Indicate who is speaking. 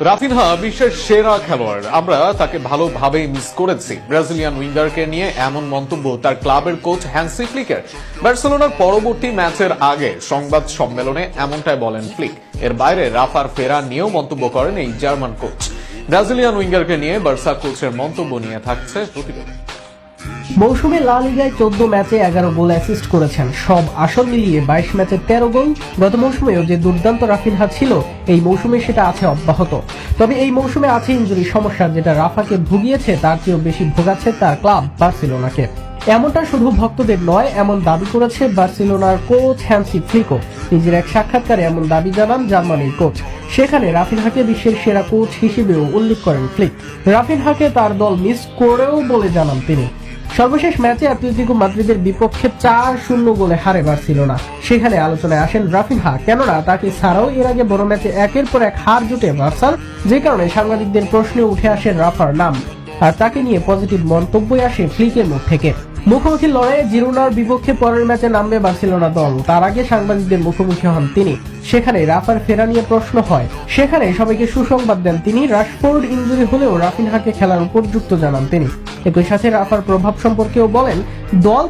Speaker 1: Raphinha বিশ্বের সেরা খেলোয়াড়, আমরা তাকে ভালোভাবেই মিস করেছি। ব্রাজিলিয়ান উইঙ্গারকে নিয়ে এমন মন্তব্য তার ক্লাবের কোচ হ্যান্সি ফ্লিকের। বার্সেলোনার পরবর্তী ম্যাচের আগে সংবাদ সম্মেলনে এমনটাই বলেন ফ্লিক। এর বাইরে রাফার ফেরা নিয়েও মন্তব্য করেন এই জার্মান কোচ। ব্রাজিলিয়ান উইঙ্গারকে নিয়ে বার্সা কোচের মন্তব্য নিয়ে থাকছে প্রতিবেদন।
Speaker 2: মৌসুমে লা লিগায় 14 ম্যাচে 11 গোল অ্যাসিস্ট করেছেন। সব আসর মিলিয়ে 22 ম্যাচে 13 গোল। গত মৌসুমেও যে দুর্দান্ত রাফিনহা ছিল, এই মৌসুমে সেটা আছে অব্যাহত। তবে এই মৌসুমে আছে ইনজুরি সমস্যা, যেটা রাফাকে ভুগিয়েছে, তার চেয়েও বেশি ভোগাচ্ছে তার ক্লাব বার্সেলোনাকে। এমনটা শুধু ভক্তদের নয়, এমন দাবি করেছে বার্সেলোনার কোচ হ্যান্সি ফ্লিকও। নিজের এক সাক্ষাৎকারে এমন দাবি জানান জার্মানির কোচ। সেখানে রাফিনহাকে বিশ্বের সেরা কোচ হিসেবেও উল্লেখ করেন ফ্লিক। রাফিনহাকে তার দল মিস করেও বলে জানান তিনি। সর্বশেষ ম্যাচে অ্যাটলেটিকো মাদ্রিদের বিপক্ষে 4-0 গোলে হারে বার্সেলোনা। সেখানে আলোচনায় আসেন রাফিনহা, কেননা তাকে ছাড়াও এর আগে বড় ম্যাচে একের পর এক হার জোটে বার্সার, যে কারণে সাংবাদিকদের প্রশ্নে উঠে আসে রাফার নাম। আর তাকে নিয়ে পজিটিভ মন্তব্যই আসে ফ্লিকের মুখ থেকে। মুখোমুখি লড়াইয়ে জিরোনার বিপক্ষে পরের ম্যাচে নামবে বার্সেলোনা দল। তার আগে সাংবাদিকদের মুখোমুখি হন তিনি। সেখানে রাফার ফেরা নিয়ে প্রশ্ন হয়। সেখানে সবাইকে সুসংবাদ দেন তিনি। রাশফোর্ড ইনজুরি হলেও রাফিনহাকে খেলার উপযুক্ত জানান তিনি। একই সাথে রাফার প্রভাব সম্পর্কেও বলেন, দল